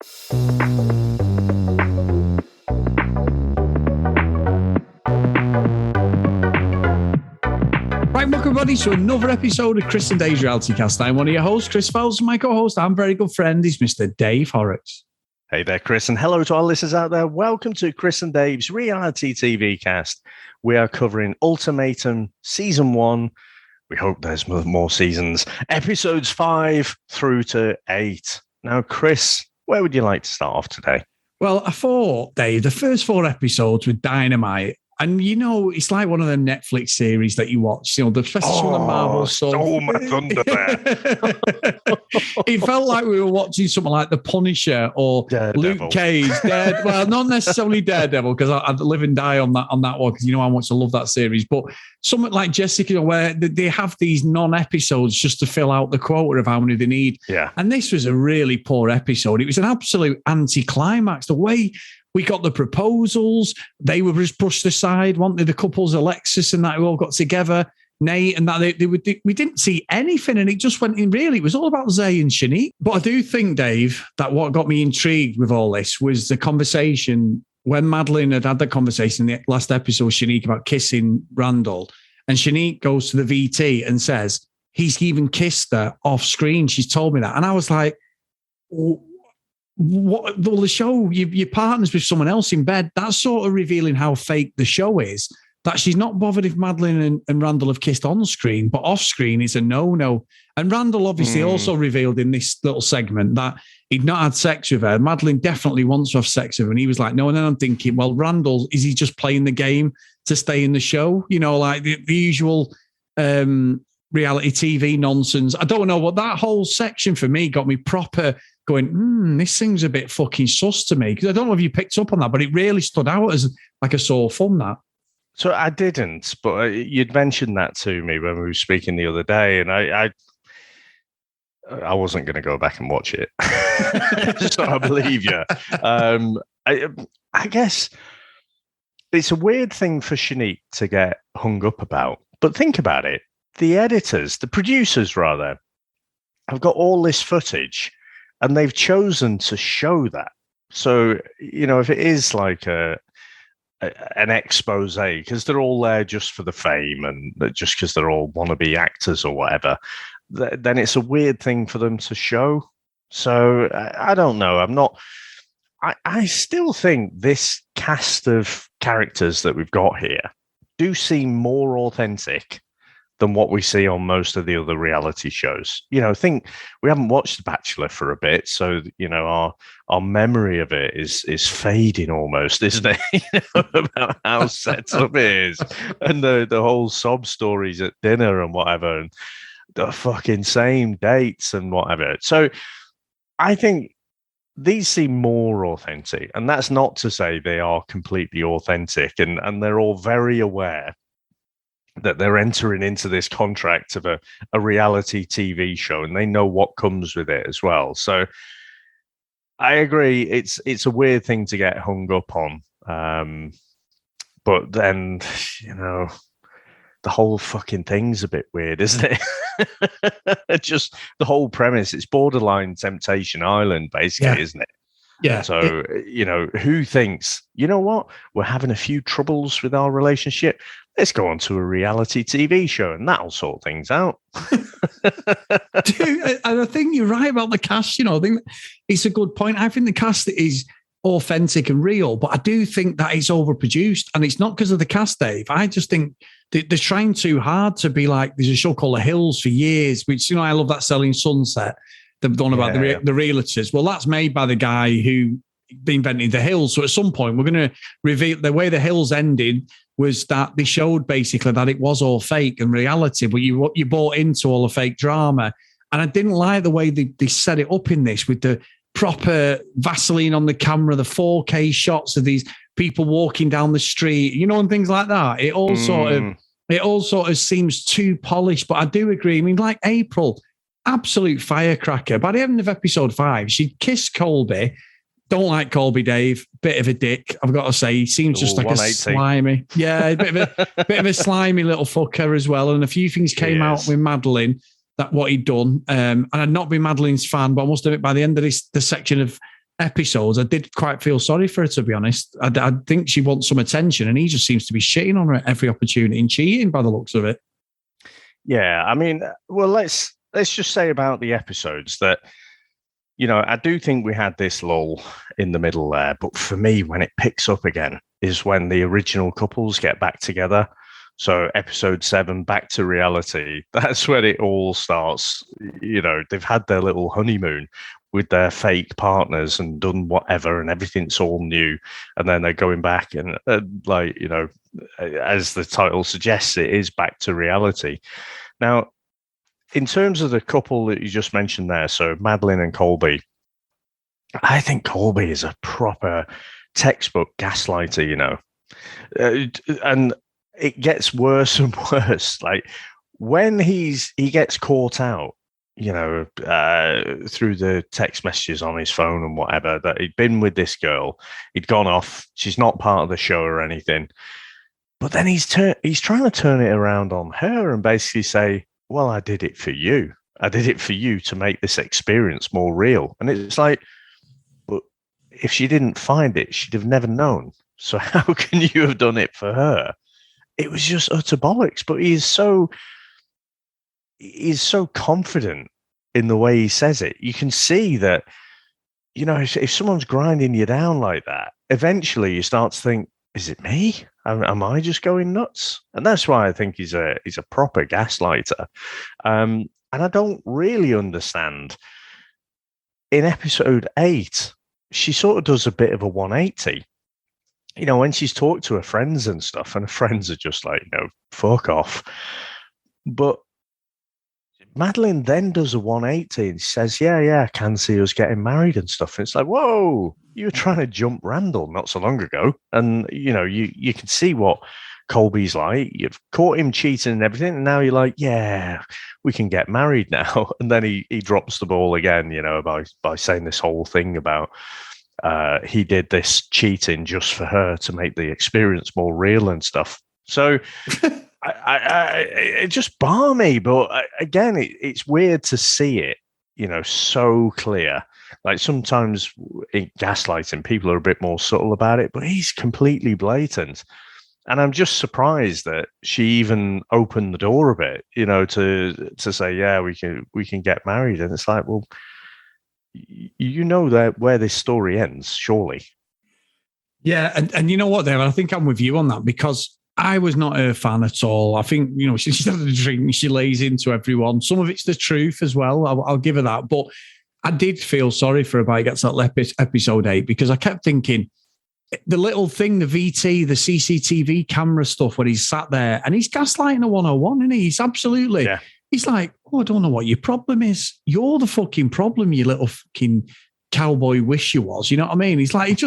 Right, welcome everybody to another episode of Chris and Dave's Reality Cast. I'm one of your hosts, Chris Fells, and my co-host, our very good friend, is Mr. Dave Horrocks. Hey there, Chris, and hello to our listeners out there. Welcome to Chris and Dave's Reality TV Cast. We are covering Ultimatum Season 1. We hope there's more seasons. Episodes 5 through to 8. Now, Chris, where would you like to start off today? Well, I thought, Dave, the first 4 episodes were dynamite. And, you know, it's like one of them Netflix series that you watch, you know, especially some of the Marvel stuff. Stole my thunder there. It felt like we were watching something like The Punisher or Daredevil. Luke Cage. Well, not necessarily Daredevil, because I live and die on that one, because you know how much I love that series. But something like Jessica, where they have these non-episodes just to fill out the quota of how many they need. Yeah. And this was a really poor episode. It was an absolute anti-climax. The way we got the proposals, they were just pushed aside, weren't they? The couples, Alexis and that, who all got together, Nate and that, we didn't see anything, and it just went in, really, it was all about Zay and Shanique. But I do think, Dave, that what got me intrigued with all this was the conversation when Madeline had the conversation in the last episode with Shanique about kissing Randall, and Shanique goes to the VT and says, he's even kissed her off screen. She's told me that. And I was like, what? Well, the show, your partner's with someone else in bed. That's sort of revealing how fake the show is. That she's not bothered if Madeline and Randall have kissed on screen, but off screen is a no-no. And Randall obviously also revealed in this little segment that he'd not had sex with her. Madeline definitely wants to have sex with her. And he was like, no. And then I'm thinking, well, Randall, is he just playing the game to stay in the show? You know, like the usual reality TV nonsense. I don't know what that whole section for me got me proper going, this thing's a bit fucking sus to me. Because I don't know if you picked up on that, but it really stood out as like a sore thumb, that. So I didn't, but you'd mentioned that to me when we were speaking the other day, and I wasn't going to go back and watch it. So I believe you. I guess it's a weird thing for Shanique to get hung up about. But think about it. The producers, rather, have got all this footage, and they've chosen to show that. So, you know, if it is like an expose, because they're all there just for the fame and just because they're all wannabe actors or whatever, then it's a weird thing for them to show. So I don't know. I still think this cast of characters that we've got here do seem more authentic than what we see on most of the other reality shows. You know, think we haven't watched The Bachelor for a bit, so you know our memory of it is fading almost, isn't it? You know, about how set up it is, and the whole sob stories at dinner and whatever, and the fucking same dates and whatever. So I think these seem more authentic, and that's not to say they are completely authentic, and they're all very aware that they're entering into this contract of a reality TV show, and they know what comes with it as well. So I agree, it's a weird thing to get hung up on. But then, you know, the whole fucking thing's a bit weird, isn't it? Just the whole premise, it's borderline Temptation Island, basically, isn't it? Yeah. So, you know, who thinks, you know what, we're having a few troubles with our relationship, let's go on to a reality TV show and that'll sort things out. Dude, and I think you're right about the cast. You know, I think it's a good point. I think the cast is authentic and real, but I do think that it's overproduced, and it's not because of the cast, Dave. I just think they're trying too hard to be like, there's a show called The Hills for years, which, you know, I love that Selling Sunset they've done about the realtors. Well, that's made by the guy who invented The Hills. So at some point, we're going to reveal the way The Hills ended was that they showed basically that it was all fake and reality, but you bought into all the fake drama. And I didn't like the way they set it up in this with the proper Vaseline on the camera, the 4K shots of these people walking down the street, you know, and things like that. It all sort of seems too polished, but I do agree. I mean, like April, absolute firecracker. By the end of episode 5, she kissed Colby. Don't like Colby, Dave. Bit of a dick, I've got to say. He seems just like a slimy. Yeah, a bit of a slimy little fucker as well. And a few things came out with Madeline, that what he'd done. And I'd not been Madeline's fan, but I must admit, by the end of the section of episodes, I did quite feel sorry for her, to be honest. I think she wants some attention, and he just seems to be shitting on her at every opportunity and cheating by the looks of it. Yeah, I mean, well, let's just say about the episodes that, I do think we had this lull in the middle there, but for me, when it picks up again is when the original couples get back together. So episode 7, Back to Reality, that's when it all starts. They've had their little honeymoon with their fake partners and done whatever, and everything's all new. And then they're going back and as the title suggests, it is back to reality. Now, in terms of the couple that you just mentioned there, so Madeline and Colby, I think Colby is a proper textbook gaslighter, and it gets worse and worse. Like when he gets caught out, through the text messages on his phone and whatever, that he'd been with this girl, he'd gone off, she's not part of the show or anything. But then he's trying to turn it around on her and basically say, well, I did it for you. I did it for you to make this experience more real. And it's like, but if she didn't find it, she'd have never known. So how can you have done it for her? It was just utter bollocks. But he's so confident in the way he says it. You can see that, if someone's grinding you down like that, eventually you start to think, is it me? Am I just going nuts? And that's why I think he's a proper gaslighter. And I don't really understand. In episode 8, she sort of does a bit of a 180. When she's talked to her friends and stuff, and her friends are just like, fuck off. But Madeline then does a 180 and says, yeah, I can see us getting married and stuff. And it's like, whoa, you were trying to jump Randall not so long ago. And, you can see what Colby's like. You've caught him cheating and everything. And now you're like, yeah, we can get married now. And then he drops the ball again, by saying this whole thing about he did this cheating just for her to make the experience more real and stuff. So it just bar me, but again, it's weird to see it, so clear. Like sometimes in gaslighting, people are a bit more subtle about it, but he's completely blatant. And I'm just surprised that she even opened the door a bit, to say, yeah, we can get married. And it's like, well, that where this story ends, surely. Yeah, and you know what, Dave? I think I'm with you on that because I was not a fan at all. I think, she's had a drink, she lays into everyone. Some of it's the truth as well. I'll give her that. But I did feel sorry for her by it gets that episode 8 because I kept thinking the little thing, the VT, the CCTV camera stuff where he's sat there and he's gaslighting a 101, isn't he? He's absolutely, He's like, I don't know what your problem is. You're the fucking problem, you little fucking cowboy wish you was. You know what I mean? He's like,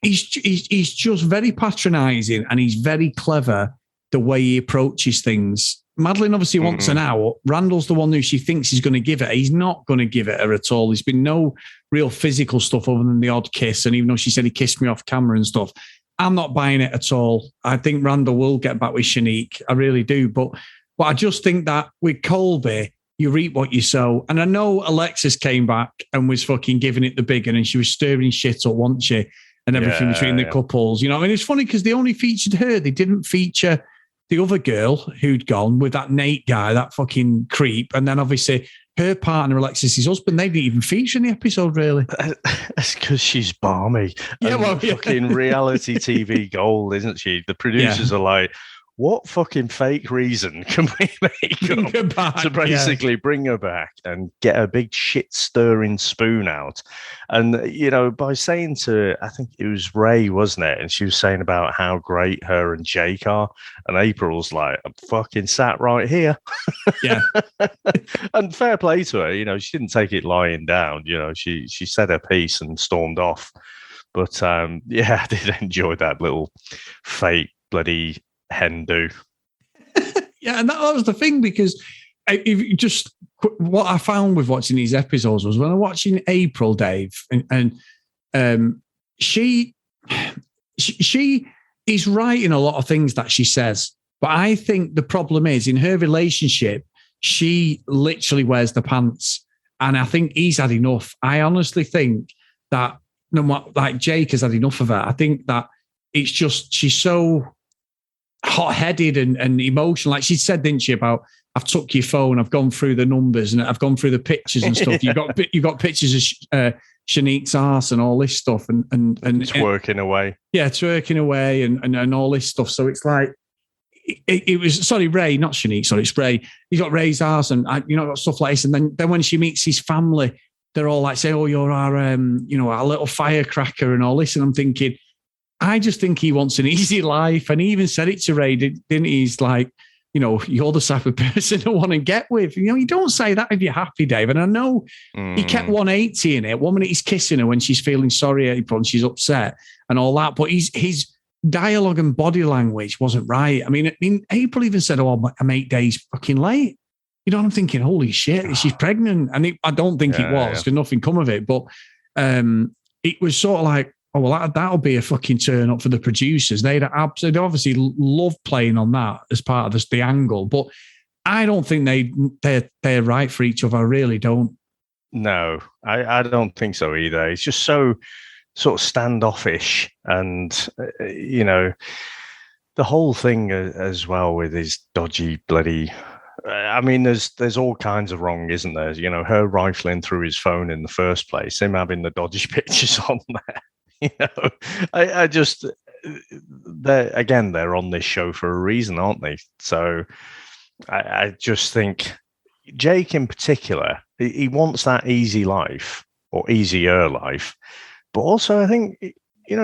he's just very patronizing and he's very clever the way he approaches things. Madeline obviously wants an out. Randall's the one who she thinks he's going to give it. He's not going to give it her at all. There's been no real physical stuff other than the odd kiss. And even though she said he kissed me off camera and stuff, I'm not buying it at all. I think Randall will get back with Shanique. I really do. But I just think that with Colby, you reap what you sow. And I know Alexis came back and was fucking giving it the big one and she was stirring shit up, wasn't she? And everything between the couples. And it's funny because they only featured her. They didn't feature the other girl who'd gone with that Nate guy, that fucking creep. And then obviously her partner, Alexis's husband, they didn't even feature in the episode, really. That's because she's balmy. Fucking reality TV gold, isn't she? The producers are like, what fucking fake reason can we make up to basically bring her back and get a big shit stirring spoon out? And, by saying to, I think it was Ray, wasn't it? And she was saying about how great her and Jake are. And April's like, I'm fucking sat right here. Yeah. And fair play to her. She didn't take it lying down. She said her piece and stormed off. But, I did enjoy that little fake bloody hen do. Yeah, and that was the thing because what I found with watching these episodes was when I'm watching April, Dave, and she is right in a lot of things that she says, but I think the problem is in her relationship, she literally wears the pants, and I think he's had enough. I honestly think that like Jake has had enough of her. I think that it's just she's so hot-headed and emotional. Like she said, didn't she, about I've took your phone, I've gone through the numbers and I've gone through the pictures and stuff. You got pictures of Shanique's arse and all this stuff and twerking away. Yeah, twerking away and all this stuff. So it's like it was Ray, not Shanique. Sorry, it's Ray. He's got Ray's arse and got stuff like this. And then when she meets his family, they're all like, say, "Oh, you're our our little firecracker" and all this. And I'm thinking, I just think he wants an easy life. And he even said it to Ray, didn't he? He's like, you're the type of person I want to get with. You don't say that if you're happy, Dave. And I know he kept 180 in it. 1 minute he's kissing her when she's feeling sorry and she's upset and all that. But his dialogue and body language wasn't right. I mean, April even said, "Oh, I'm 8 days fucking late." I'm thinking, holy shit, she's pregnant. And I don't think it was because nothing come of it. But it was sort of like, oh, well, that'll be a fucking turn up for the producers. They'd obviously love playing on that as part of the angle, but I don't think they're right for each other. I really don't. No, I don't think so either. It's just so sort of standoffish, and the whole thing as well with his dodgy bloody. I mean, there's all kinds of wrong, isn't there? Her rifling through his phone in the first place, him having the dodgy pictures on there. I just, they're on this show for a reason, aren't they? So I just think Jake in particular, he wants that easy life or easier life, but also I think,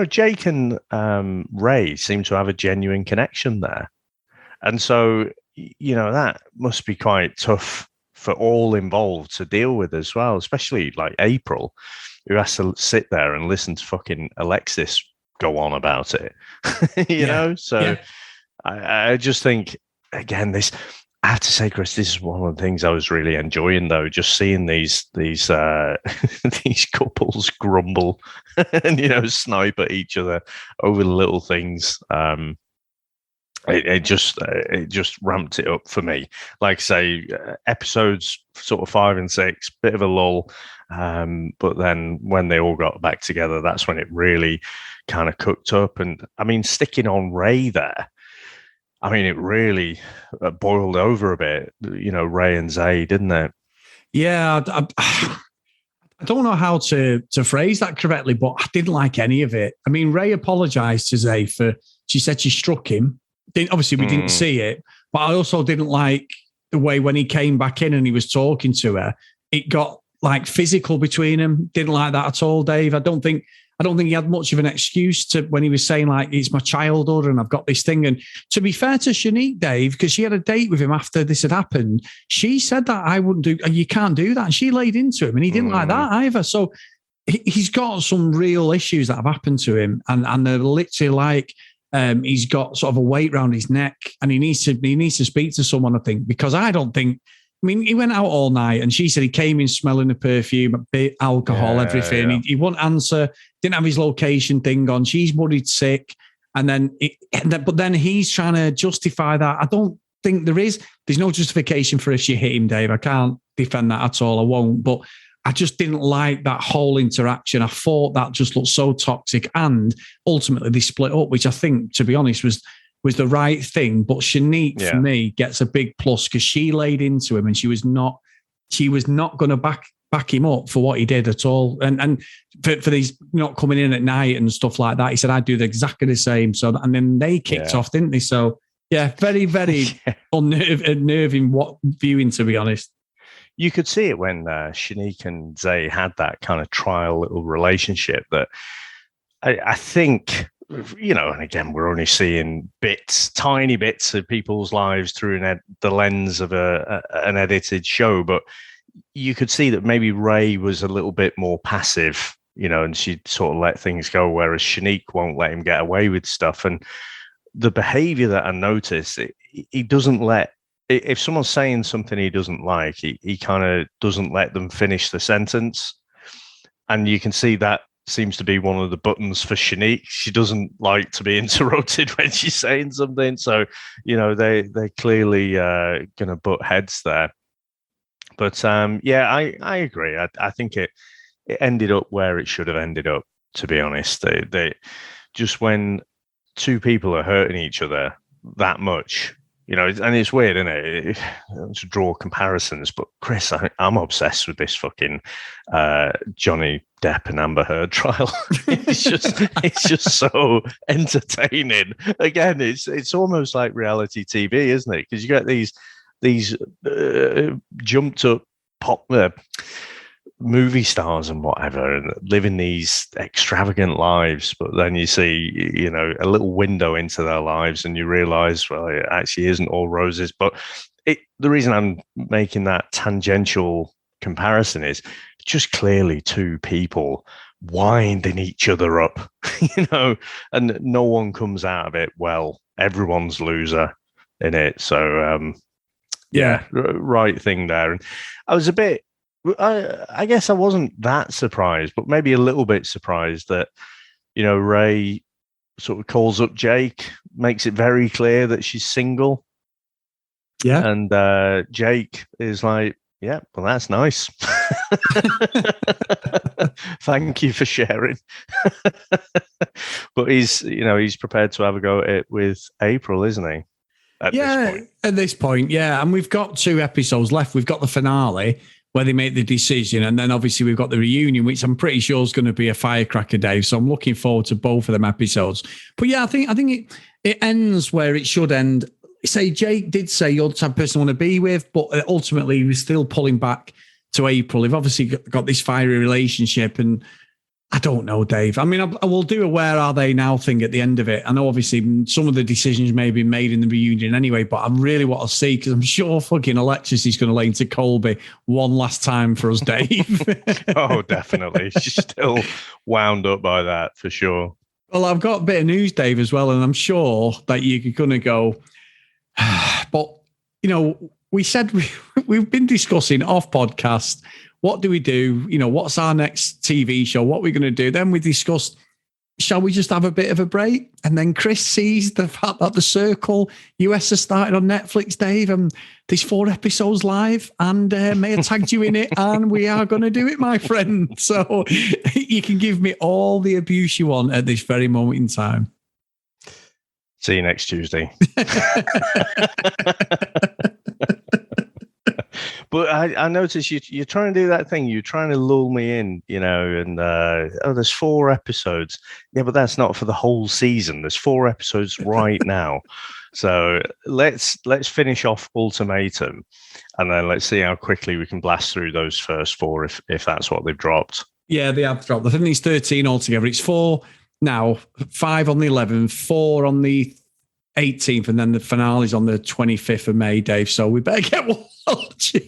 Jake and Ray seem to have a genuine connection there. And so, that must be quite tough for all involved to deal with as well, especially like April, who has to sit there and listen to fucking Alexis go on about it, So yeah. I just think, again, I have to say, Chris, this is one of the things I was really enjoying, though, just seeing these these couples grumble and snipe at each other over the little things. It just ramped it up for me. Like I say, episodes sort of 5 and 6, bit of a lull. But then when they all got back together, that's when it really kind of cooked up. And I mean, sticking on Ray there, I mean, it really boiled over a bit, Ray and Zay, didn't it? Yeah. I don't know how to phrase that correctly, but I didn't like any of it. I mean, Ray apologized to Zay she said she struck him. Obviously, we didn't see it, but I also didn't like the way when he came back in and he was talking to her, it got like physical between them. Didn't like that at all, Dave. I don't think he had much of an excuse to when he was saying like, it's my childhood and I've got this thing. And to be fair to Shanique, Dave, because she had a date with him after this had happened, she said that I wouldn't do, you can't do that. And she laid into him and he didn't like that either. So he's got some real issues that have happened to him. And they're literally like, he's got sort of a weight around his neck and he needs to speak to someone, I think, because I don't think, I mean, he went out all night and she said he came in smelling the perfume, alcohol, everything. Yeah. He wouldn't answer, didn't have his location thing on. She's worried sick. But then he's trying to justify that. I don't think there's no justification for if she hit him, Dave. I can't defend that at all. I won't. But I just didn't like that whole interaction. I thought that just looked so toxic. And ultimately they split up, which I think, to be honest, was the right thing. But Shanique, for me, gets a big plus because she laid into him and she was not going to back him up for what he did at all. And for these not coming in at night and stuff like that, he said, I'd do exactly the same. So, and then they kicked off, didn't they? So, yeah, very, very unnerving viewing, to be honest. You could see it when Shanique and Zay had that kind of trial little relationship that I think, and again, we're only seeing tiny bits of people's lives through the lens of an edited show, but you could see that maybe Ray was a little bit more passive, and she'd sort of let things go, whereas Shanique won't let him get away with stuff. And the behavior that I noticed, he doesn't let, if someone's saying something he doesn't like, he kind of doesn't let them finish the sentence. And you can see that seems to be one of the buttons for Shanique. She doesn't like to be interrupted when she's saying something. So, they clearly going to butt heads there. But I agree. I think it ended up where it should have ended up. to be honest. They just when two people are hurting each other that much, and it's weird, isn't it? To draw comparisons, but Chris, I'm obsessed with this fucking Johnny Depp and Amber Heard trial. it's just so entertaining. Again, it's almost like reality TV, isn't it? Because you get these jumped up pop movie stars and whatever, and living these extravagant lives, but then you see a little window into their lives and you realize, well, it actually isn't all roses. But the reason I'm making that tangential comparison is just clearly two people winding each other up, and no one comes out of it well. Everyone's loser in it. So yeah, right thing there. And I was I guess I wasn't that surprised, but maybe a little bit surprised that, Ray sort of calls up Jake, makes it very clear that she's single. Yeah. And Jake is like, yeah, well, that's nice. Thank you for sharing. But he's prepared to have a go at it with April, isn't he? At this point, yeah. And we've got 2 episodes left. We've got the finale where they make the decision, and then obviously we've got the reunion, which I'm pretty sure is going to be a firecracker, Dave. So I'm looking forward to both of them episodes. But yeah, I think it ends where it should end. Say Jake did say you're the type of person I want to be with, but ultimately he was still pulling back to April. They've obviously got this fiery relationship, and I don't know, Dave. I mean, I will do a where are they now thing at the end of it. I know obviously some of the decisions may be made in the reunion anyway, but I really want to see, because I'm sure fucking Alexis is going to lay into Colby one last time for us, Dave. Oh, definitely. She's still wound up by that for sure. Well, I've got a bit of news, Dave, as well, and I'm sure that you're going to go, but, we said we've been discussing off podcast, what do we do? What's our next TV show? What are we going to do? Then we discussed, shall we just have a bit of a break? And then Chris sees the fact that The Circle US has started on Netflix, Dave, and there's 4 episodes live, and May have tagged you in it, and we are going to do it, my friend. So you can give me all the abuse you want at this very moment in time. See you next Tuesday. But I noticed you're trying to do that thing. You're trying to lull me in, and there's 4 episodes. Yeah, but that's not for the whole season. There's 4 episodes right now. So let's finish off Ultimatum, and then let's see how quickly we can blast through those first 4 if that's what they've dropped. Yeah, they have dropped. I think it's 13 altogether. It's 4 now, 5 on the 11th, 4 on the 18th, and then the finale's on the 25th of May, Dave. So we better get watching.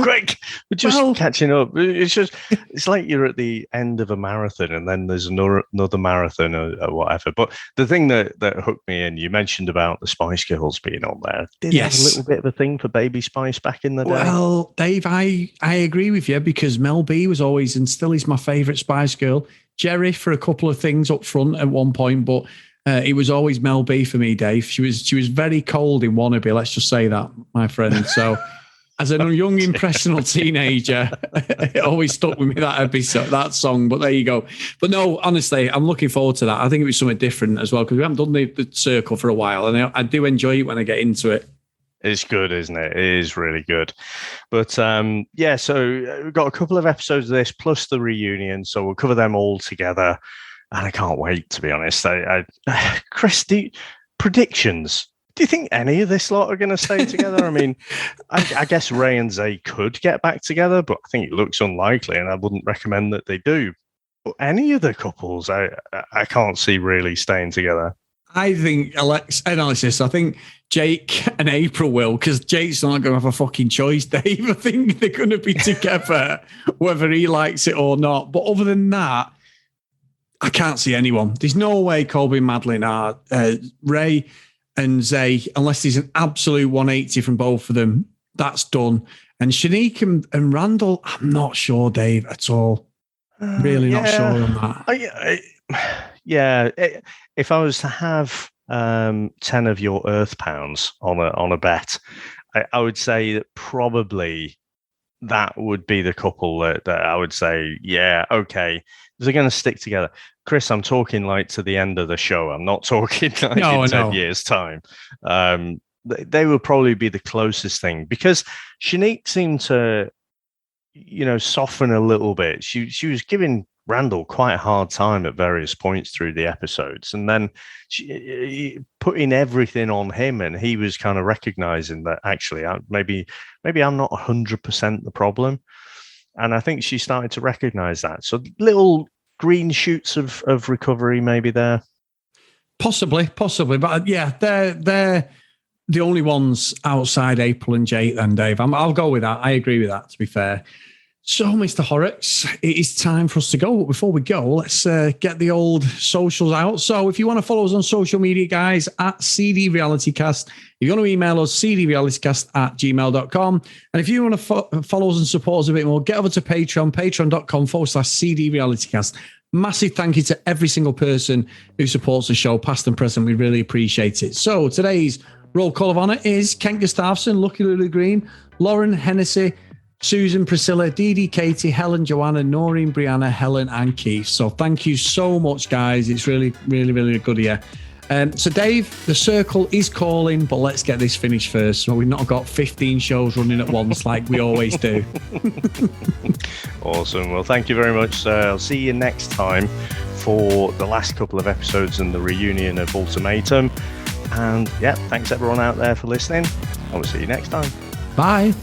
quick. We're just catching up. It's like you're at the end of a marathon and then there's another marathon or whatever. But the thing that hooked me in, you mentioned about the Spice Girls being on there. Did you have a little bit of a thing for Baby Spice back in the day? Well, Dave, I agree with you, because Mel B was always and still is my favourite Spice Girl. Jerry for a couple of things up front at one point, but it was always Mel B for me, Dave. She was very cold in Wannabe, let's just say that, my friend. So as a young, impressionable teenager, it always stuck with me, that episode, that song. But there you go. But no, honestly, I'm looking forward to that. I think it was something different as well, because we haven't done the Circle for a while, and I do enjoy it when I get into it. It's good, isn't it? It is really good. But so we've got a couple of episodes of this plus the reunion, so we'll cover them all together. And I can't wait, to be honest. Chris, predictions. Do you think any of this lot are going to stay together? I mean, I guess Ray and Zay could get back together, but I think it looks unlikely, and I wouldn't recommend that they do. But any of the couples, I can't see really staying together. I think analysis. I think Jake and April will, because Jake's not going to have a fucking choice, Dave. I think they're going to be together, whether he likes it or not. But other than that, I can't see anyone. There's no way Colby and Madeline are Ray and Zay, unless there's an absolute 180 from both of them. That's done. And Shanique and Randall, I'm not sure, Dave, at all. Really not sure on that. If I was to have 10 of your Earth pounds on a bet, I would say that probably that would be the couple that I would say, yeah, okay, they're going to stick together. Chris, I'm talking like to the end of the show. I'm not talking like in 10 years' time. They will probably be the closest thing, because Shanique seemed to, soften a little bit. She was giving Randall quite a hard time at various points through the episodes, and then she, putting everything on him, and he was kind of recognizing that actually maybe I'm not 100% the problem, and I think she started to recognize that. So little green shoots of recovery maybe there. Possibly, but yeah, they're the only ones outside April and Jake then, Dave. I'll go with that. I agree with that, to be fair. So, Mr. Horrocks, it is time for us to go. But before we go, let's get the old socials out. So if you want to follow us on social media, guys, at CD RealityCast. If you want to email us, cdrealitycast@gmail.com. And if you want to follow us and support us a bit more, get over to Patreon, patreon.com/CD RealityCast. Massive thank you to every single person who supports the show, past and present. We really appreciate it. So today's roll call of honor is Kent Gustafsson, Lucky Lulu Green, Lauren Hennessy, Susan, Priscilla, Dee Dee, Katie, Helen, Joanna, Noreen, Brianna, Helen, and Keith. So thank you so much, guys. It's really, really, really good here. So Dave, the circle is calling, but let's get this finished first. So we've not got 15 shows running at once like we always do. Awesome. Well, thank you very much, sir. I'll see you next time for the last couple of episodes and the reunion of Ultimatum. And yeah, thanks everyone out there for listening. I will see you next time. Bye.